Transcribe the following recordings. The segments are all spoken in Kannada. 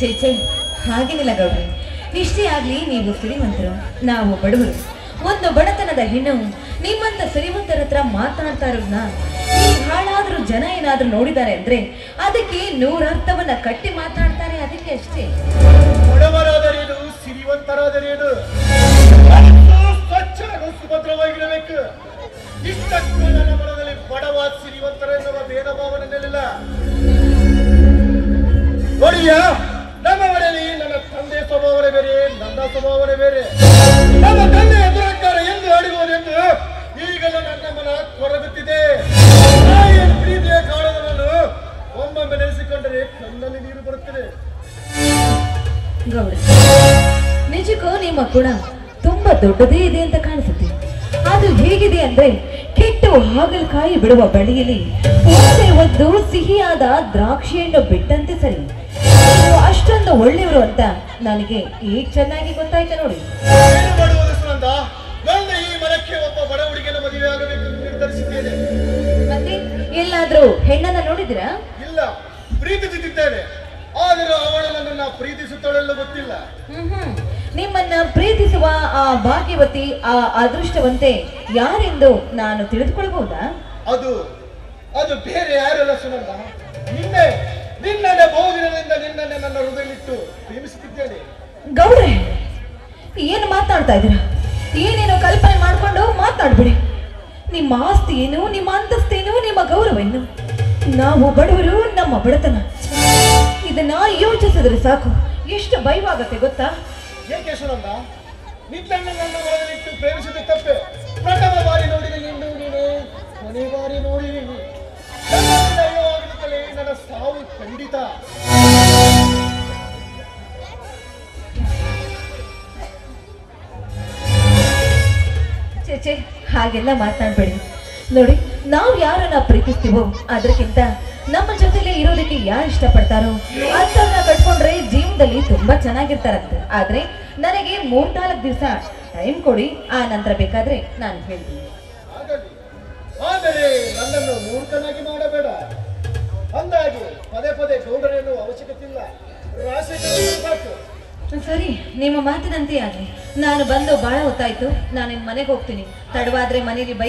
ಚೇಚೆ ಹಾಗೇನಿಲ್ಲ ಗೌಡ್ರಿ. ಇಷ್ಟೇ ಆಗ್ಲಿ ನೀವು ಶ್ರೀಮಂತರು, ನಾವು ಬಡವರು. ಒಂದು ಬಡತನದ ಹೆಣ್ಣು ನಿಮ್ಮಂತ ಶ್ರೀಮಂತರ ಹತ್ರ ಮಾತನಾಡ್ತಾ ಇರೋದನ್ನ ಈ ಹಾಳಾದ್ರೂ ಜನ ಏನಾದ್ರೂ ನೋಡಿದ್ದಾರೆ ಅಂದ್ರೆ ಅದಕ್ಕೆ ನೂರರ್ಥವನ್ನ ಕಟ್ಟಿ ಮಾತಾಡ್ತಾರೆ, ಅದಕ್ಕೆ ಅಷ್ಟೇ. ಬಡವರಾದರೇನು ಸಿರಿವಂತರಾದರೇನು ಸ್ವಚ್ಛ ಸುಭದ್ರವಾಗಿರಬೇಕು. ಇಷ್ಟಕ್ಕೂ ನನ್ನ ಮನದಲ್ಲಿ ಬಡವ ಸಿರಿವಂತರ ಎನ್ನುವ ಭೇದ ಭಾವನೆ ನಿಲ್ಲ. ನೋಡಿಯ ನಮ್ಮ ಮನೆಯಲ್ಲಿ ನನ್ನ ತಂದೆ ಸ್ವಭಾವನೆ ಬೇರೆ, ನನ್ನ ಸ್ವಭಾವನೆ ಬೇರೆ. ನಮ್ಮ ತಂದೆ ಎದುರಕ್ಕಾರ ಎಂದು ಅಡುವುದೆಂದು ಈಗಲೂ ನನ್ನ ಮನ ಕೊರಗುತ್ತಿದೆ. ತಾಯಿಯನ್ನು ಪ್ರೀತಿಯ ಕಾರಣವನ್ನು ಒಮ್ಮೊಮ್ಮೆ ನೆನೆಸಿಕೊಂಡರೆ ಕಣ್ಣಲ್ಲಿ ನೀರು ಬರುತ್ತದೆ. ಗೌಡ, ನಿಜಕ್ಕೂ ನಿಮ್ಮ ಗುಣ ತುಂಬಾ ದೊಡ್ಡದೇ ಇದೆ ಅಂತ ಕಾಣಿಸುತ್ತೆ. ಅದು ಹೇಗಿದೆ ಅಂದ್ರೆ ಕೆಟ್ಟು ಹಾಗಲಕಾಯಿ ಬಿಡುವ ಬಳಿಯಲ್ಲಿ ಒಂದೇ ಒಂದು ಸಿಹಿಯಾದ ದ್ರಾಕ್ಷಿಯನ್ನು ಬಿಟ್ಟಂತೆ ಸರಿ. ನೀವು ಅಷ್ಟೊಂದು ಒಳ್ಳೆಯವರು ಅಂತ ನನಗೆ ಈಗ ಚೆನ್ನಾಗಿ ಗೊತ್ತಾಯ್ತು ನೋಡಿ. ಏನು ಮಾಡುವುದು ಸುನಂದ? ನನ್ನ ಈ ಮನಕ್ಕೆ ಒಬ್ಬ ಬಡ ಹುಡುಗಿಯನ್ನು ಮದುವೆ ಆಗಬೇಕು ನಿರ್ಧರಿಸಿದ್ದೇನೆ. ಮತ್ತೆ ಎಲ್ಲಾದ್ರೂ ಹೆಣ್ಣನ್ನ ನೋಡಿದಿರಾ? ಇಲ್ಲ, ಪ್ರೀತಿಸುತ್ತಿದ್ದೇನೆ. ಆದರೂ ಅವಳು ನನ್ನನ್ನ ಪ್ರೀತಿಸುತ್ತಾಳೆಲ್ಲ ಗೊತ್ತಿಲ್ಲ. ನಿಮ್ಮನ್ನ ಪ್ರೀತಿಸುವ ಆ ಭಾಗ್ಯವತಿ, ಆ ಅದೃಷ್ಟವಂತೆ ಯಾರೆಂದು ನಾನು ತಿಳಿದುಕೊಳ್ಳಬಹುದಾ? ಅದು ಬೇರೆ ಯಾರಲ್ಲ ಸುನಂದ, ನಿನ್ನೆ ಬಹುದಿನದಿಂದ ನಿನ್ನನ್ನೇ ನನ್ನ ಹೃದಯಲಿಟ್ಟು ಪ್ರೇಮಿಸುತ್ತಿದ್ದೇನೆ. ಗೌಡ್ರೆ, ಏನು ಮಾತಾಡ್ತಾ ಇದ್ದೀರಾ? ಏನೇನೋ ಕಲ್ಪನೆ ಮಾಡ್ಕೊಂಡು ಮಾತಾಡ್ಬಿಡಿ. ನಿಮ್ಮ ಆಸ್ತಿ ಏನು, ನಿಮ್ಮ ಅಂತಸ್ತೇನು, ನಿಮ್ಮ ಗೌರವ ಏನು? ನಾವು ಬಡವರು, ನಮ್ಮ ಬಡತನ, ಇದನ್ನ ಯೋಚಿಸಿದ್ರೆ ಸಾಕು ಎಷ್ಟು ಭಯವಾಗತ್ತೆ ಗೊತ್ತಾ? ಏಕೆ ಸುನಂದ, ನಿನ್ನನ್ನು ನನ್ನ ಹೃದಯಲಿಟ್ಟು ಪ್ರೇಮಿಸಿದ ತಪ್ಪೆ. ಪ್ರಥಮ ಬಾರಿ ನೋಡಿದ ನೀನು ಕೊನೆ ಬಾರಿ ನೋಡಿದೀನಿ. ನನ್ನ ಸಾವು ಖಂಡಿತ. ಚೇಚೆ ಹಾಗೆಲ್ಲ ಮಾತನಾಡ್ಬೇಡಿ. ನೋಡಿ, ನಾವು ಯಾರನ್ನ ಪ್ರೀತಿಸ್ತೀವೋ ಅದಕ್ಕಿಂತ ನಮ್ಮ ಜೊತೆಲೇ ಇರೋದಕ್ಕೆ ಯಾರು ಇಷ್ಟಪಡ್ತಾರೋ ಅಂತವ್ರನ್ನ ಕಟ್ಕೊಂಡ್ರೆ ಜೀವನದಲ್ಲಿ ತುಂಬಾ ಚೆನ್ನಾಗಿರ್ತಾರಂತೆ. ಆದ್ರೆ ನನಗೆ 3-4 ದಿವಸ ಟೈಮ್ ಕೊಡಿ, ಆ ನಂತರ ಬೇಕಾದ್ರೆ ನಾನು ಹೇಳ್ತೀನಿ. ಆದರೆ ನನ್ನನ್ನು ಮೂರ್ಖನಾಗಿ ಮಾಡಬೇಡ. ಅಂದಾಗಿ ಪದೇ ಪದೇ ಗೌಡರೇನು ಅವಶ್ಯಕತೆ ಇಲ್ಲ. ಸರಿ, ನಿಮ್ಮ ಮಾತಿನಂತೆ ಆಗ್ಲಿ. ನಾನು ಬಂದು ಬಹಳ ಹೊತ್ತಾಯ್ತು, ನಾನು ಇನ್ ಮನೆಗೆ ಹೋಗ್ತೀನಿ. ತಡವಾದ್ರೆ ಮನೇಲಿ ಬೈ.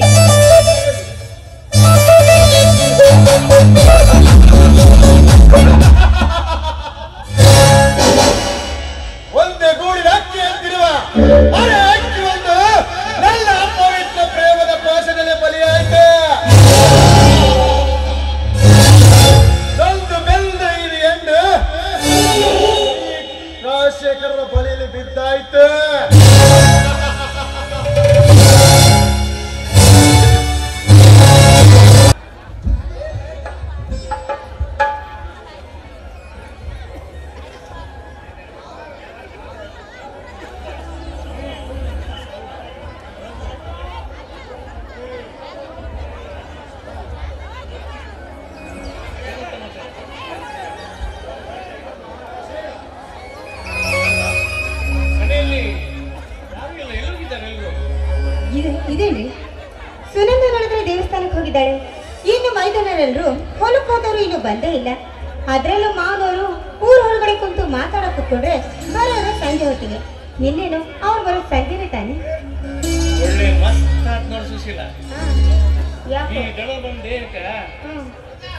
ಒಂದೇ ಗೂಡಿನ ಅಕ್ಕಿ ಅಂತಿರುವ ಅಕ್ಕಿ ಒಂದು ನನ್ನ ಪವಿತ್ರ ಪ್ರೇಮದ ಪಾಶದಲ್ಲಿ ಬಲಿಯಾಯ್ತು. ನೊಂದು ಬೆಂದು ಇದು ಹೆಣ್ಣು ರಾಜಶೇಖರನ ಬಲಿಯಲ್ಲಿ ಬಿದ್ದಾಯ್ತು. ಇದೇನೆ ಸುನಂದ ನೋಡಿದ್ರೆ ದೇವಸ್ಥಾನಕ್ಕೆ ಹೋಗಿದ್ದಾಳೆ. ಇನ್ನು ಮೈದಾನರೆಲ್ಲರೂ ಹೊಲಕ್ಕೆ ಹೋದವರು ಇನ್ನು ಬಂದೇ ಇಲ್ಲ. ಅದ್ರಲ್ಲೂ ಮಾವನವರು ಊರ ಹೊರಗಡೆ ಕುಂತು ಮಾತಾಡಕ್ ಕೂತ್ಕೊಂಡ್ರೆ ಬರೋದು ಸಂಜೆ ಹೊತ್ತಿಗೆ. ಇನ್ನೇನು ಅವ್ರು ಬರೋದು ಸಂಜೆನೆ ತಾನೆ. ಒಳ್ಳೆ ಮಸ್ತ್ ಆತ್ ನೋಡ್ ಸುಶೀಲ. ಯಾಕೆ ಈ ದಳ ಬಂದೇಕ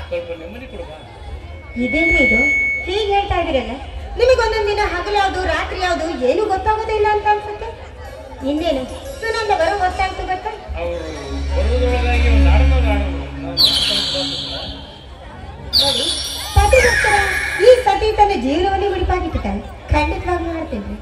ಸ್ವಲ್ಪ ನೆಮ್ಮದಿ ಕೊಡುವ. ಇದೇನ್ರಿ ಇದು ಹೀಗೆ ಹೇಳ್ತಾ ಇದೀರಲ್ಲ? ನಿಮಗೊಂದೊಂದ್ ದಿನ ಹಗಲು ಯಾವ್ದು ರಾತ್ರಿ ಯಾವ್ದು ಏನು ಗೊತ್ತಾಗೋದೇ ಇಲ್ಲ ಅಂತ ಅನ್ಸುತ್ತೆ. ಇನ್ನೇನು ಸುನಂದ ಬರೋ ಗೊತ್ತಾಯ್ತು ಗೊತ್ತಾ? ಅವರು ಬರುವುದರೊಳಗಾಗಿ ಒಂದು ಆಡ್ಮಗ ಆಡೋದು. ನೋಡಿ, ಪತಿಗೋಸ್ಕರ ಈ ಸತಿ ತನ್ನ ಜೀವನವನ್ನೇ ಮುಡಿಪಾಗಿಟ್ಟಿದ್ದಾನೆ. ಖಂಡಿತವಾಗ್ಲೂ ಮಾಡ್ತೇನೆ.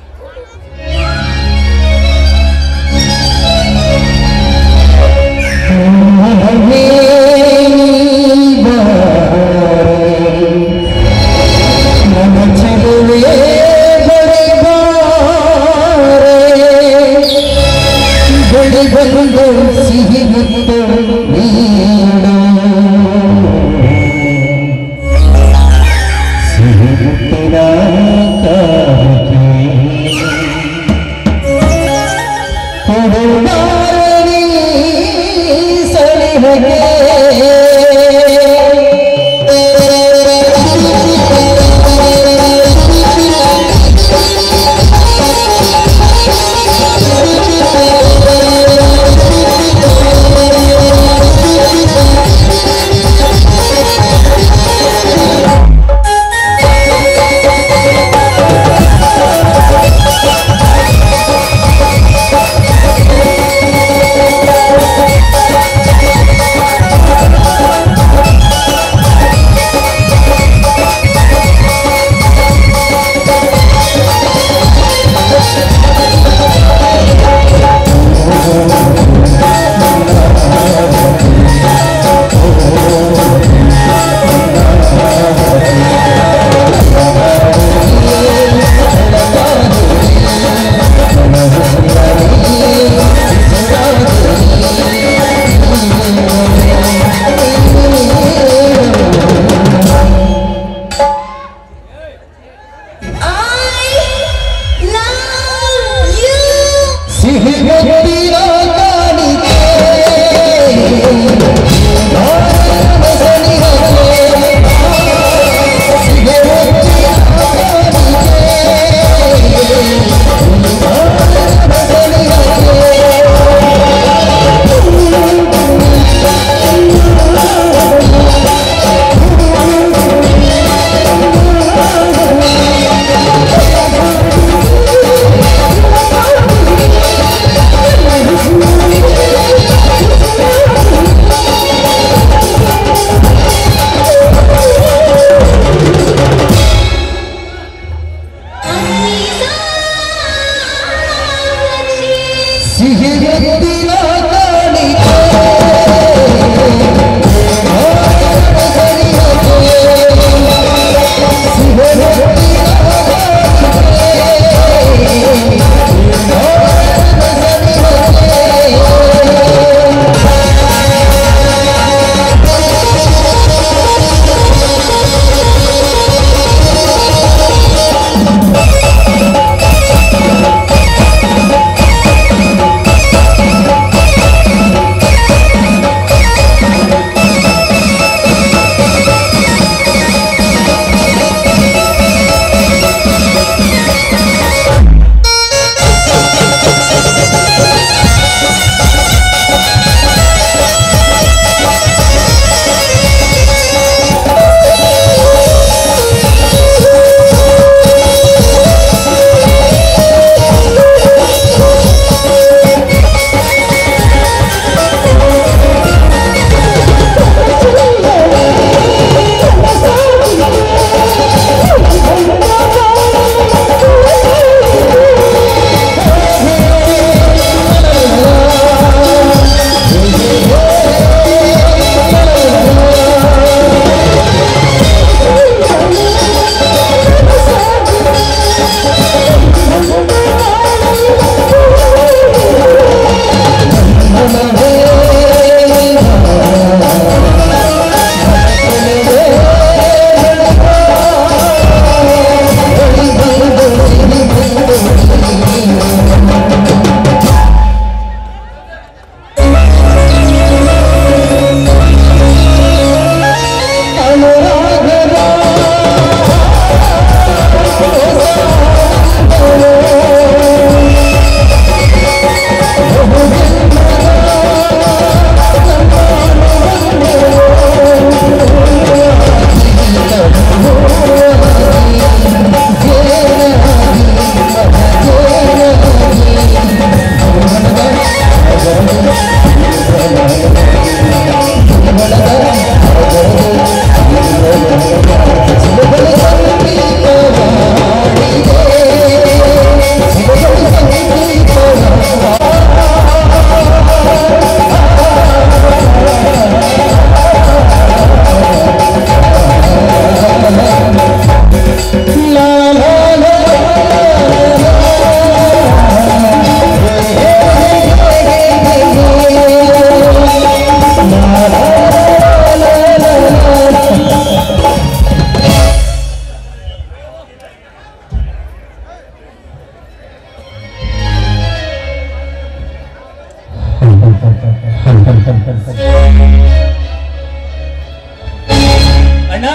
ಅಣ್ಣ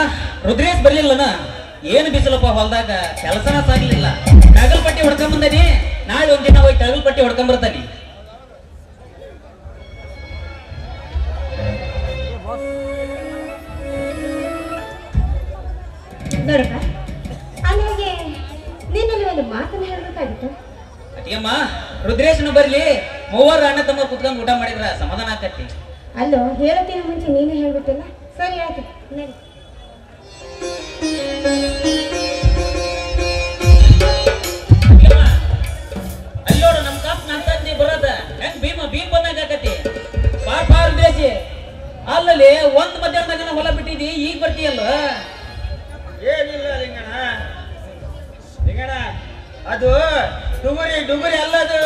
ರುದ್ರೇಶ್ ಬರ್ಲಿಲ್ಲನ ಏನು ಬಿಸಿಲಪ್ಪ ಹೊಲ್ದಾಗ ಕೆಲಸನ ಸಾಗ್ಲಿಲ್ಲ. ಟಗಲ್ ಪಟ್ಟಿ ಹೊಡ್ಕೊಂಡ್ ಬಂದನಿ, ನಾಳೆ ಒಂದಿನ ಹೋಗಿ ಟಗಲ್ ಪಟ್ಟಿ ಹೊಡ್ಕೊಂಡ್ ಬರ್ತಾನಿ. ನೋಡಪ್ಪ, ಆಮೇಲೆ ನಿನ್ನಲ್ಲಿ ಒಂದು ಮಾತನ್ನ ಹೇಳ್ಬೇಕಾಗಿತ್ತು. ಅಟಿಯಮ್ಮ, ರುದ್ರೇಶನು ಬರ್ಲಿ, ಮೂವರು ಅಣ್ಣ ತಮ್ಮ ಕುತ್ಕೊಂಡು ಊಟ ಮಾಡಿದ್ರ ಸಮಾಧಾನ ಆಕತಿ. ಅಲ್ಲೋ, ಹೇಳೋತಿನ ಮುಂಚೆ ನೀನೇ ಹೇಳ್ಬಿಟ್ಟಿಲ್ಲ. ಸರಿ ಆಯ್ತು, ನಡಿ. ಅಲ್ಲೋಡು ನಮ್ ಕಾಪ್ ನಾಲ್ಕು ಬರೋದ ಹೆಂಗ್ ಭೀಮ್ ಬಂದಾಗ ಆಕತಿ. ಪಾಪ ರುದ್ರೇಶಿ, ಅಲ್ಲಲ್ಲಿ ಒಂದ್ ಮಧ್ಯಾಹ್ನದಾಗ ಹೊಲ ಬಿಟ್ಟಿದಿ, ಈಗ ಬರ್ತೀಯಲ್ಲ. ಏನಿಲ್ಲ ಲಿಂಗಣ, ಅದು ಡುಗುರಿ ಅಲ್ಲ ಅದು.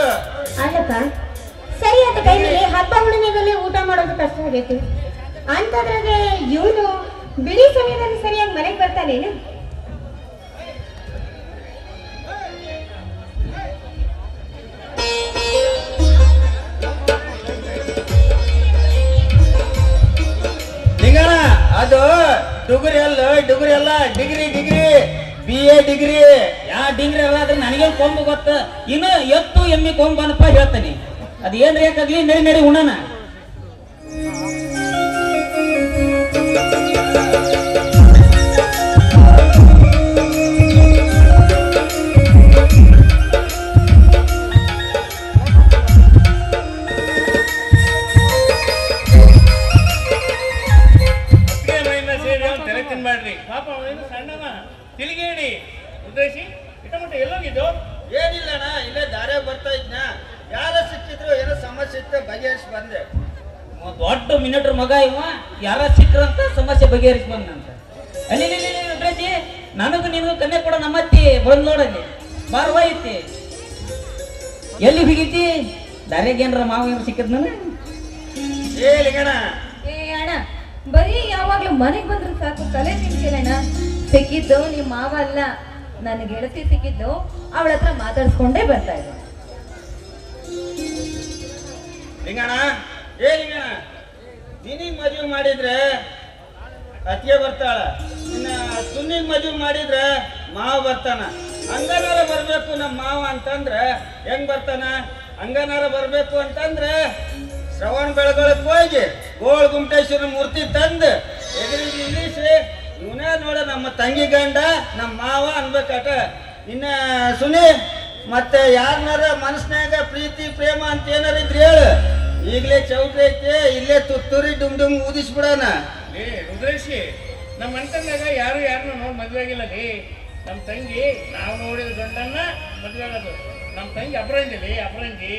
ಅಲ್ಲಪ್ಪ, ಸರಿಯಾದ ಟೈಮಲ್ಲಿ ಹಬ್ಬ ಹುಣ್ಣಿಮೆಗಳಲ್ಲಿ ಊಟ ಮಾಡೋದು ಕಷ್ಟ ಆಗೈತಿ. ಅಂತದ್ರಾಗೆ ಇವನು ಬಿಡಿ ಸಮಯದಲ್ಲಿ ಸರಿಯಾಗಿ ಮನೆಗೆ ಬರ್ತಾನೇನು? ಡುಗ್ರಿ ಅಲ್ಲ ಡಿಗ್ರಿ BA ಡಿಗ್ರಿ ಯಾ ಡಿಗ್ರಿ ಅಲ್ಲ ನನಗೆ ಕೊಂಬು ಗೊತ್ತ ಇನ್ನು ಎತ್ತು ಎಮ್ಮಿ ಕೊಂಬನಪ್ಪ ಹೇಳ್ತಾನೆ ಅದೇನ್ ರೇಖಾಗ್ಲಿ ನಡಿ ಉಣ್ಣನ ಮಾಡ್ರಿ ಪಾಪ ಅವನು ಸಣ್ಣವ ತಿರುಗೇಡಿ ಉದ್ದೇಶಿ ಇಟ್ಟಮಟ್ಟ ಎಲ್ಲೋಗಿದ್ದು ಏನಿಲ್ಲಣ್ಣ ಇಲ್ಲೇ ದಾರ್ಯಾಗ ಬರ್ತಾ ಇದ್ನ ಯಾರ ಸಿಕ್ಕಿದ್ರು ಏನೋ ಸಮಸ್ಯೆ ಇತ್ತು ಬಗೆಹರಿಸಿ ಬಂದೆ ದೊಡ್ಡ ಮಿನಿಟ್ರ್ ಮಗ ಇವ ಯಾರ ಸಿಕ್ಕ್ರಂತ ಸಮಸ್ಯೆ ಬಗೆಹರಿಸಿ ಬಂದಂತ ಅಲ್ಲಿ ಉದ್ದೇಶಿ ನನಗೂ ನಿನಗೂ ಕನ್ಯೆ ಕೂಡ ನಮ್ಮತ್ತಿ ಬಂದ್ ನೋಡಲ್ಲಿ ಬಾರ್ವ ಐತಿ ಎಲ್ಲಿ ಬಿಗಿತಿ ದಾರ್ಯಾಗ ಏನ್ರ ಮಾವ ಏನ್ರ ಸಿಕ್ಕದ್ ನಾನು ಏ ಲಿಂಗಣ್ಣ ಏ ಅಣ್ಣ ಬರೀ ಯಾವಾಗ್ಲೂ ಮನೆಗ್ ಬಂದ್ರೆ ಸಾಕು ತಲೆ ತಿನ್ಸಿಲ್ಲಣ್ಣ ಸಿಕ್ಕಿದ್ದು ನಿಮ್ಮ ಮಾವ ಅಲ್ಲ ನನ್ನ ಗೆಳತಿ ಸಿಕ್ಕಿದ್ದು ಅವಳ ಹತ್ರ ಮಾತಾಡ್ಸ್ಕೊಂಡೇ ಬರ್ತಾ ಇದ್ದೆ ಲಿಂಗಣ್ಣ ನಿನಗ್ ಮದುವೆ ಮಾಡಿದ್ರೆ ಅತ್ತಿಗೆ ಬರ್ತಾಳ ಇನ್ನ ಸುನ್ನಿಗ್ ಮದುವೆ ಮಾಡಿದ್ರೆ ಮಾವ ಬರ್ತಾನ ಹಂಗನಾರ ಬರ್ಬೇಕು ನಮ್ಮ ಮಾವ ಅಂತಂದ್ರೆ ಹೆಂಗ್ ಬರ್ತಾನ ಹಂಗನಾರ ಬರ್ಬೇಕು ಅಂತಂದ್ರೆ ಶ್ರವಣ ಬೆಳಗೊಳಕ್ ಹೋಗಿ ಗೋಳ್ ಗುಮ್ಟೇಶ್ವರ ಮೂರ್ತಿ ತಂದು ಎದುರಿಗೆ ನಿಲ್ಲಿಸಿ ಇವನೇ ನೋಡ ನಮ್ಮ ತಂಗಿ ಗಂಡ ನಮ್ಮ ಮಾವ ಅನ್ಬೇಕಟ ಇನ್ನ ಸುನಿ ಮತ್ತೆ ಯಾರನಾರ ಮನಸ್ನಾಗ ಪ್ರೀತಿ ಪ್ರೇಮ ಅಂತ ಏನಾರ ಇದ್ರೆ ಹೇಳು ಈಗಲೇ ಚೌಟ್ರಿ ಐತೆ ಇಲ್ಲೇ ತುತ್ತೂರಿ ಡುಮ್ ಊದಿಸ್ಬಿಡೋಣ ಲೇ ರುದ್ರೇಶಿ ನಮ್ಮ ಅಂಟನ್ನಾಗ ಯಾರನ್ನ ನೋಡಿ ಮದ್ವೆ ಆಗಿಲ್ಲ ಲೇ ನಮ್ಮ ತಂಗಿ ನಾವು ನೋಡಿದ ಗಂಡನ್ನ ಮದ್ವೆ ಆಗೋದು ನಮ್ಮ ತಂಗಿ ಅಪರಂಜಿ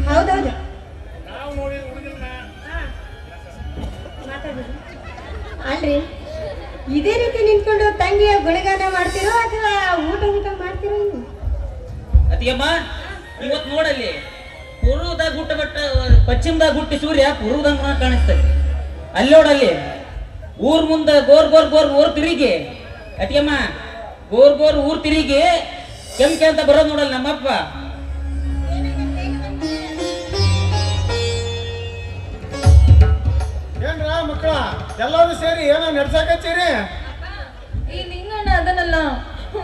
ಹೌದೌದು ನಾವು ನೋಡಿದ ಹುಡುಗನ್ನ ಮಾತಾಡೋದು ಅಲ್ರಿ ಇದೇ ರೀತಿ ನಿಂತ್ಕೊಂಡು ತಂಗಿಯ ಗುಣಗಾನ ಮಾಡ್ತಿರೋ ಅಥವಾ ಊಟ ಮಾಡ್ತಿರೋ ನೀವು ಅತಿಯಮ್ಮ ಇವತ್ತು ನೋಡಲ್ಲಿ ಪೂರ್ವದಾಗ ಹುಟ್ಟ ಬಟ್ಟ ಪಶ್ಚಿಮದಾಗ ಹುಟ್ಟಿ ಸೂರ್ಯ ಪೂರ್ವದಾಗ ಕಾಣಿಸ್ತದೆ ಅಲ್ಲಿ ನೋಡಲ್ಲಿ ಊರ್ ಮುಂದ ಗೋರ್ ತಿರುಗಿ ಅತಿಯಮ್ಮ ಗೋರ್ ಊರ್ ತಿರುಗಿ ಕೆಂಕೆ ಅಂತ ಬರೋದು ನೋಡಲ್ಲ ನಮ್ಮಪ್ಪ ಏನ್ರ ಮಕ್ಕಳ ಎಲ್ಲರೂ ಸೇರಿ ಏನೋ ನಡ್ಸಾಕತ್ತೀರಿ ಈ ನಿಂಗಣ್ಣ ಅದನ್ನಲ್ಲ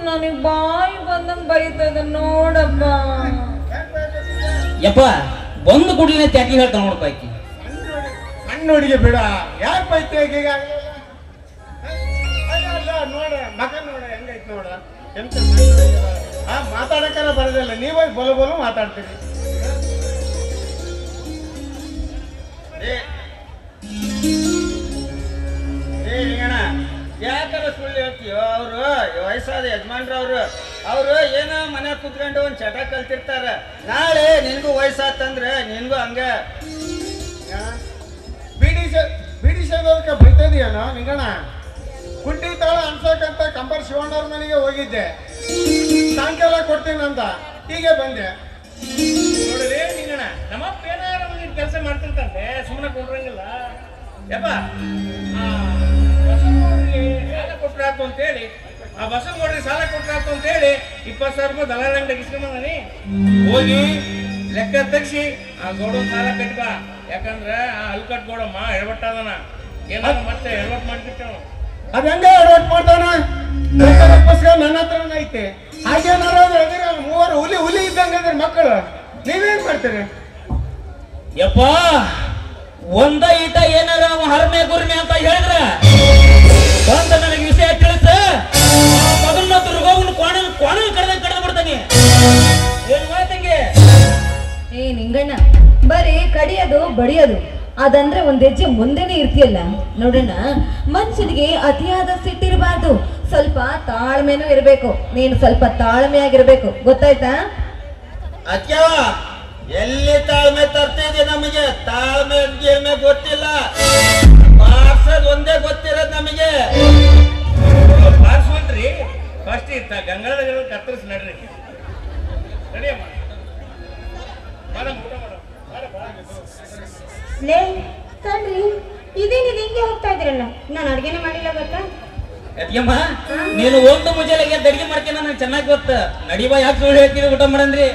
ನನಗ್ ಬಾಯಿ ಬಂದಂಗ್ ಬೈತಾ ಇದ್ದ ನೋಡಪ್ಪ ಯಪ್ಪ ಬಂದು ಕುಡ್ಲಿನ ತ್ಯಾಗಿ ಹೇಳ್ತಾವ ನೋಡಪ್ಪ ಆಕಿ ಸಣ್ಣ ಹುಡುಗಿ ಬಿಡ ಯಾಕೆ ಬೈತಿ ಈಗ ಅಲ್ಲ ನೋಡ ಮಗ ನೋಡ ಹೆಂಗೈತಿ ನೋಡ ಎಂತ ಮಾತಾಡಕ್ಕಾರ ಬರೋದಿಲ್ಲ ನೀವೇ ಬಲು ಮಾತಾಡ್ತೀರಿ ಅಣ್ಣ ಯಾಕಂದ್ರೆ ಸುಳ್ಳು ಹೇಳ್ತೀಯೋ ಅವರು ವಯಸ್ಸಾದ ಯಜಮಾನ್ರ ಅವರು ಏನೋ ಮನೆ ಕುತ್ಕೊಂಡು ಒಂದ್ ಚಟ ಕಲ್ತಿರ್ತಾರ ನಾಳೆ ನಿನ್ಗೂ ವಯಸ್ಸಾತಂದ್ರೆ ನಿನ್ಗೂ ಹಂಗ ಬಿಡಿ ಸೇದೋದಕ್ಕೆ ಬೈತಾ ಇದೀಯನೋ ನಿಂಗಣ್ಣ ಕುಂಟಿ ತಾಳ ಅನ್ಸಕ್ಕಂತ ಕಂಬರ್ ಶಿವಣ್ಣವ್ರ ಮನೆಗೆ ಹೋಗಿದ್ದೆ ಸಾಯಂಕಾಲ ಕೊಡ್ತೀನಂತ ಹೀಗೆ ಬಂದೆ ನೋಡಿದ್ರೆ ನಿಂಗಣ ನಮ್ಮಪ್ಪ ಏನಾರ ಕೆಲಸ ಮಾಡ್ತಿರ್ತಾನೆ ಸುಮ್ಮನೆ ಕೊಡ್ರಂಗಿಲ್ಲ ಯಪ್ಪ ಸಾಲ ಕೊಟ್ರಾತು ಅಂತೇಳಿ ಆ ಬಸವನಗೌಡ್ರಿಗೆ ಸಾಲ ಕೊಟ್ರಾತು ಅಂತೇಳಿ 20,000 ರೂಪಾಯಿ ದಲಾಲಂಗಡಿ ಇಸ್ಕೊಂಬಂದಾನಿ ಹೋಗಿ ಲೆಕ್ಕ ತೆಗ್ಸಿ ಆ ಗೌಡನ್ ಸಾಲ ಕಟ್ಬಾ ಯಾಕಂದ್ರ ಆ ಅಲ್ಕಟ್ ಗೌಡಮ್ಮ ಎಡವಟ್ಟಾದನ ಏನಾದ್ರು ಮತ್ತೆ ಎಡವಟ್ ಮಾಡ್ತಿರ್ತಾವ ಅದ ಹೆಂಗ ಅಡ್ವರ್ಟ್ ಮಾಡ್ತಾನ ಪುಸ್ತಕ ನನ್ನ ಹತ್ರನ ಐತೆ ಹಾಗೇನಾರ ಮೂವರು ಹುಲಿ ಇದ್ದಂಗ ಮಕ್ಕಳು ನೀವೇನ್ ಮಾಡ್ತೀರಿ ಯಪ್ಪ ಒಂದ ಈಟ ಏನಾರ ಹರ್ಮೆ ಗುರ್ಮೆ ಅಂತ ಹೇಳಿದ್ರ ಬಂದ ನನಗೆ ವಿಷಯ ತಿಳಿಸ ಮೊದಲನ್ನ ದುರ್ಗೋಗನ ಕೋಣ ಕಡ್ದು ಬಿಡ್ತಾನೆ ಏನ್ ಮಾತಂಗೆ ಏ ನಿಂಗಣ್ಣ ಬರೀ ಕಡಿಯೋದು ಬಡಿಯೋದು ಅದಂದ್ರೆ ಒಂದ್ ಹೆಜ್ಜೆ ಮುಂದೆನೆ ಇರ್ತೀಯಲ್ಲ ನೋಡೋಣ ಮನುಷ್ಯನಿಗೆ ಅತಿಯಾದ ಸಿಟ್ಟಿರಬಾರ್ದು ಸ್ವಲ್ಪ ತಾಳ್ಮೆನೂ ಇರ್ಬೇಕು ನೀನು ಸ್ವಲ್ಪ ತಾಳ್ಮೆಯಾಗಿರ್ಬೇಕು ಗೊತ್ತಾಯ್ತಾ ಅತ್ಯವ ಎಲ್ಲಿ ತಾಳ್ಮೆ ತರ್ತಿದ್ದೆ ನಮಗೆ ತಾಳ್ಮೆ ಗೀಳ್ಮೆ ಗೊತ್ತಿಲ್ಲ ಬಾರ್ಸೋದ್ ಒಂದೇ ಗೊತ್ತಿರೋದು ನಮಗೆ ಬಾರಿಸುವಂತ್ರಿ ಫಸ್ಟ್ ಇತ್ತ ಗಂಗಾಳದ ಕತ್ತರಿಸಿ ನಡ್ರಿ ನಡಿಯಮ್ಮ ಮೇಡಮ್ ಊಟ ಲೇ ಕಣ್ರಿ ಇದೇನಿದೆ ಹಿಂಗೆ ಹೋಗ್ತಾ ಇದ್ರಲ್ಲ ನಾನು ಅಡ್ಗೆನೆ ಮಾಡಿಲ್ಲ ಗೊತ್ತಾ ಯಮ್ಮ ನೀನು ಒಂದು ಮುಂಜಾನೆಗೆ ಅಡಿಗೆ ಮಾಡ್ತೀನಿ ನನಗೆ ಚೆನ್ನಾಗಿ ಗೊತ್ತ ನಡಿಬಾ ಯಾಕೆ ಸುಳ್ಳು ಹೇಳ್ತೀವಿ ಊಟ ಮಾಡಂದ್ರಿ